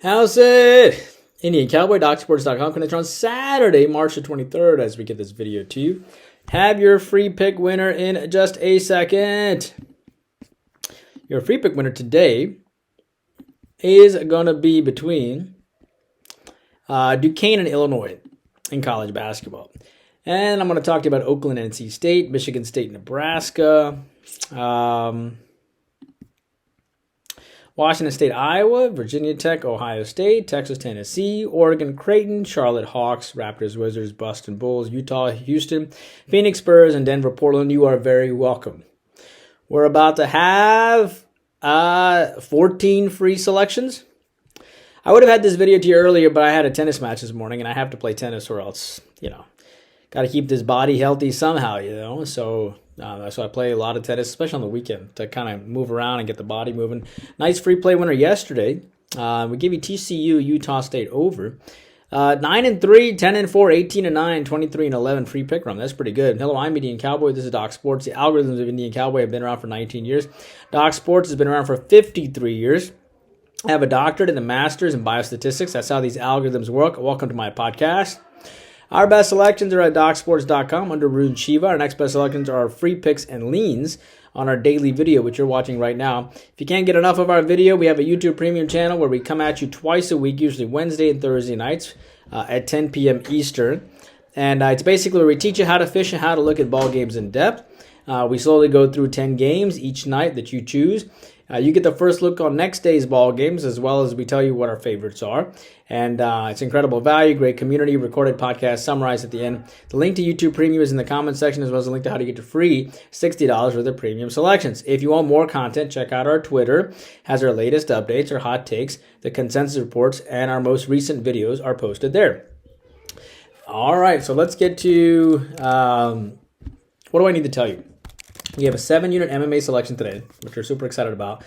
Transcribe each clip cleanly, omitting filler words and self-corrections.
How's it? Indian Cowboy, docsports.com. Connect on Saturday, March the 23rd as we get this video to you. Have your free pick winner in just a second. Your free pick winner today is going to be between Duquesne and Illinois in college basketball. And I'm going to talk to you about Oakland, NC State, Michigan State, Nebraska, Washington State, Iowa, Virginia Tech, Ohio State, Texas, Tennessee, Oregon, Creighton, Charlotte Hawks, Raptors, Wizards, Boston Bulls, Utah, Houston, Phoenix Spurs, and Denver, Portland. You are very welcome. We're about to have 14 free selections. I would have had this video to you earlier, but I had a tennis match this morning, and I have to play tennis or else, got to keep this body healthy somehow, So that's why I play a lot of tennis, especially on the weekend, to kind of move around and get the body moving. Nice free play winner yesterday. We gave you TCU, Utah State over. 9-3, 10-4, 18-9, 23-11 free pick run. That's pretty good. Hello, I'm Indian Cowboy. This is Doc Sports. The algorithms of Indian Cowboy have been around for 19 years. Doc Sports has been around for 53 years. I have a doctorate and a master's in biostatistics. That's how these algorithms work. Welcome to my podcast. Our best selections are at docsports.com under Rune Shiva. Our next best selections are our free picks and leans on our daily video, which you're watching right now. If you can't get enough of our video, we have a YouTube premium channel where we come at you twice a week, usually Wednesday and Thursday nights at 10 p.m. Eastern. And it's basically where we teach you how to fish and how to look at ball games in depth. We slowly go through 10 games each night that you choose. You get the first look on next day's ball games, as well as we tell you what our favorites are. And it's incredible value, great community, recorded podcast summarized at the end. The link to YouTube Premium is in the comment section, as well as a link to how to get to free $60 worth of premium selections. If you want more content, check out our Twitter. Has our latest updates, our hot takes, the consensus reports, and our most recent videos are posted there. All right, so let's get to what do I need to tell you? We have a 7-unit MMA selection today, which we're super excited about.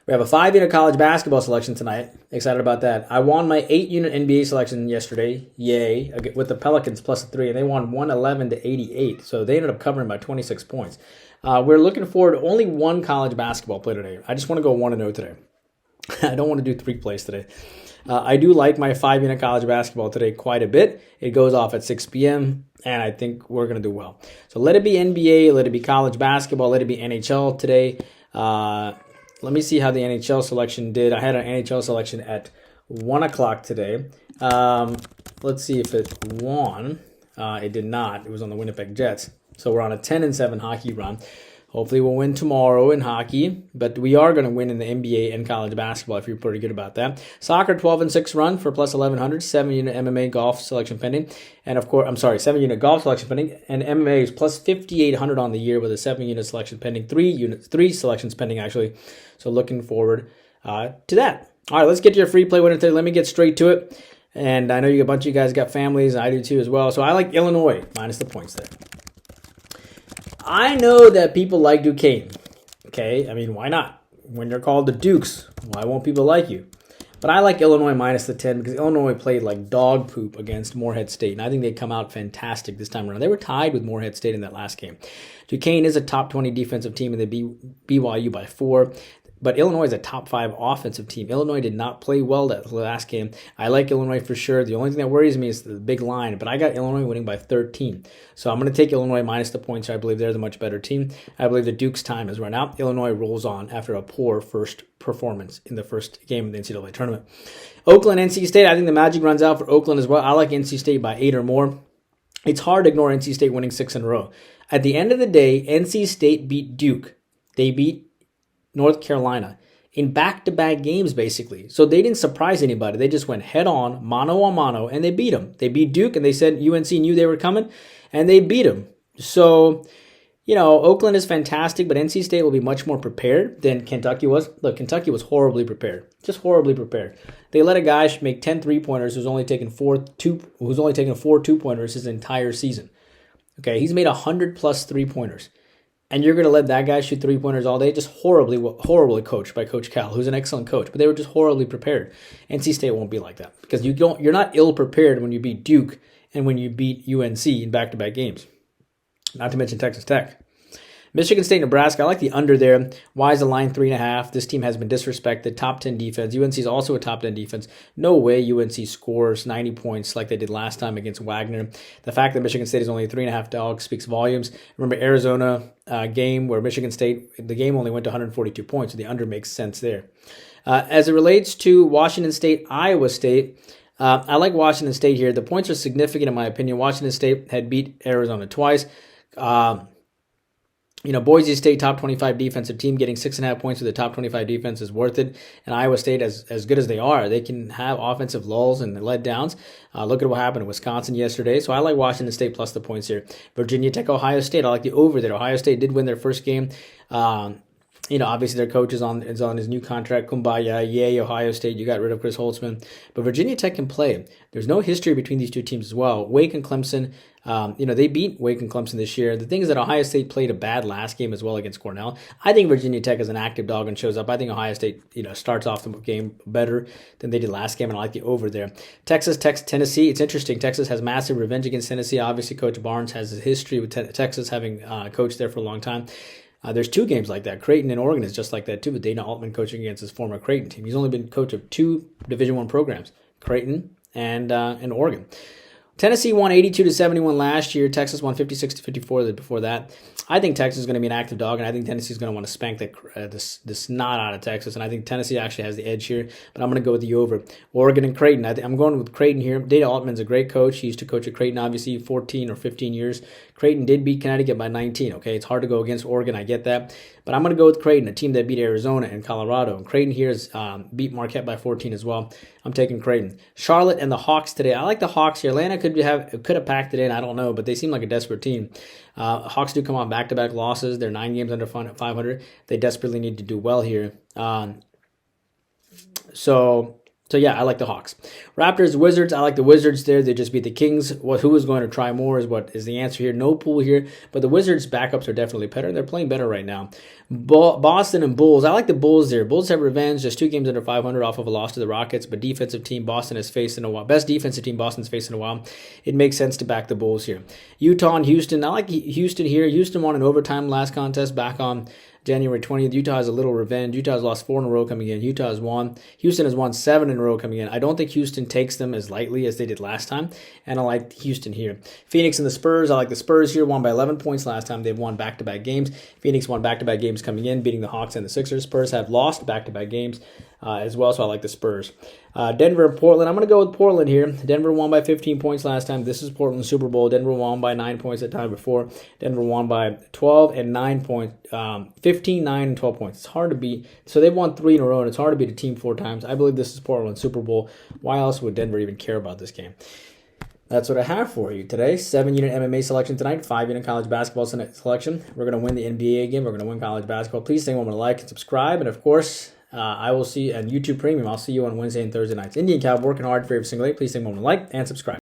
We have a 5-unit college basketball selection tonight. Excited about that. I won my 8-unit NBA selection yesterday. Yay. With the Pelicans plus a 3, and they won 111-88. So they ended up covering by 26 points. We're looking forward to only one college basketball play today. I just want to go 1-0 today. I don't want to do 3 plays today. I do like my 5-unit college basketball today quite a bit. It goes off at 6 p.m., and I think we're going to do well. So let it be NBA, let it be college basketball, let it be NHL today. Let me see how the NHL selection did. I had an NHL selection at 1 o'clock today. Let's see if it won. It did not. It was on the Winnipeg Jets. So we're on a 10-7 hockey run. Hopefully we'll win tomorrow in hockey, but we are going to win in the NBA and college basketball. I feel pretty good about that. Soccer 12-6 run for plus 1100, 7-unit MMA golf selection pending, and of course, 7-unit golf selection pending, and MMA is plus 5800 on the year with a 7-unit selection pending, 3 selections pending actually. So looking forward to that. All right, let's get to your free play winner today. Let me get straight to it. And I know a bunch of you guys got families, and I do too as well. So I like Illinois minus the points there. I know that people like Duquesne, okay? I mean, why not? When you're called the Dukes, why won't people like you? But I like Illinois minus the 10 because Illinois played like dog poop against Morehead State, and I think they come out fantastic this time around. They were tied with Morehead State in that last game. Duquesne is a top 20 defensive team, and they beat BYU by 4. But Illinois is a top 5 offensive team. Illinois did not play well that last game. I like Illinois for sure. The only thing that worries me is the big line, but I got Illinois winning by 13. So I'm going to take Illinois minus the points. I believe they're the much better team. I believe the Duke's time has run out. Illinois rolls on after a poor first performance in the first game of the NCAA tournament. Oakland, NC State. I think the magic runs out for Oakland as well. I like NC State by 8 or more. It's hard to ignore NC State winning 6 in a row. At the end of the day, NC State beat Duke. They beat North Carolina in back-to-back games, basically. So they didn't surprise anybody. They just went head-on, mano-a-mano, and they beat them. They beat Duke, and they said UNC knew they were coming, and they beat them. So, Oakland is fantastic, but NC State will be much more prepared than Kentucky was. Look, Kentucky was horribly prepared. Just horribly prepared. They let a guy make 10 3-pointers who's only taken 4 2-pointers his entire season. Okay, he's made 100+ 3-pointers. And you're going to let that guy shoot 3-pointers all day? Just horribly coached by Coach Cal, who's an excellent coach. But they were just horribly prepared. NC State won't be like that because you're not ill-prepared when you beat Duke and when you beat UNC in back-to-back games. Not to mention Texas Tech. Michigan State, Nebraska, I like the under there. Why is the line 3.5? This team has been disrespected. Top 10 defense. UNC is also a top 10 defense. No way UNC scores 90 points like they did last time against Wagner. The fact that Michigan State is only a 3.5 dog speaks volumes. Remember Arizona game where Michigan State, the game only went to 142 points, so the under makes sense there. As it relates to Washington State, Iowa State, I like Washington State here. The points are significant in my opinion. Washington State had beat Arizona twice. Boise State, top 25 defensive team, getting 6.5 points with the top 25 defense is worth it. And Iowa State, as good as they are, they can have offensive lulls and letdowns. Look at what happened in Wisconsin yesterday. So I like Washington State plus the points here. Virginia Tech, Ohio State, I like the over there. Ohio State did win their first game. Obviously their coach is on his new contract. Kumbaya, yay, Ohio State, you got rid of Chris Holtzman. But Virginia Tech can play. There's no history between these two teams as well. Wake and Clemson, they beat Wake and Clemson this year. The thing is that Ohio State played a bad last game as well against Cornell. I think Virginia Tech is an active dog and shows up. I think Ohio State, starts off the game better than they did last game, and I like the over there. Texas, Tennessee, it's interesting. Texas has massive revenge against Tennessee. Obviously, Coach Barnes has a history with Texas, having coached there for a long time. There's two games like that. Creighton and Oregon is just like that too, with Dana Altman coaching against his former Creighton team. He's only been coach of 2 Division I programs, Creighton and Oregon. Tennessee won 82-71 last year. Texas won 56-54 before that. I think Texas is going to be an active dog, and I think Tennessee is going to want to spank the snot out of Texas. And I think Tennessee actually has the edge here, but I'm going to go with the over. Oregon and Creighton. I'm going with Creighton here. Dana Altman's a great coach. He used to coach at Creighton, obviously, 14 or 15 years. Creighton did beat Connecticut by 19. Okay, it's hard to go against Oregon. I get that. But I'm going to go with Creighton, a team that beat Arizona and Colorado. And Creighton here has beat Marquette by 14 as well. I'm taking Creighton. Charlotte and the Hawks today. I like the Hawks here. Atlanta could have packed it in. I don't know, but they seem like a desperate team. Hawks do come on back-to-back losses. They're 9 games under 500. They desperately need to do well here. So yeah, I like the Hawks. Raptors, Wizards, I like the Wizards there. They just beat the Kings. Who is going to try more is what is the answer here. No pool here, but the Wizards' backups are definitely better. They're playing better right now. Boston and Bulls, I like the Bulls there. Bulls have revenge, just 2 games under 500 off of a loss to the Rockets, but defensive team Boston has faced in a while. Best defensive team Boston's faced in a while. It makes sense to back the Bulls here. Utah and Houston, I like Houston here. Houston won an overtime last contest back on January 20th. Utah has a little revenge. Utah has lost 4 in a row coming in. Utah has won. Houston has won 7 in a row coming in. I don't think Houston takes them as lightly as they did last time, and I like Houston here. Phoenix and the Spurs. I like the Spurs here. Won by 11 points last time. They've won back-to-back games. Phoenix won back-to-back games coming in, beating the Hawks and the Sixers. Spurs have lost back-to-back games as well, so I like the Spurs. Denver and Portland. I'm going to go with Portland here. Denver won by 15 points last time. This is Portland's Super Bowl. Denver won by 9 points the time before. Denver won by 12 and 9 points. 15, 9, and 12 points. It's hard to beat. So they've won 3 in a row, and it's hard to beat a team 4 times. I believe this is Portland's Super Bowl. Why else would Denver even care about this game? That's what I have for you today. 7-unit MMA selection tonight, 5-unit college basketball selection. We're going to win the NBA game. We're going to win college basketball. Please take a moment to like and subscribe. And, of course, I will see you on YouTube Premium. I'll see you on Wednesday and Thursday nights. Indian Cowboy, working hard for every single day. Please take a moment to like and subscribe.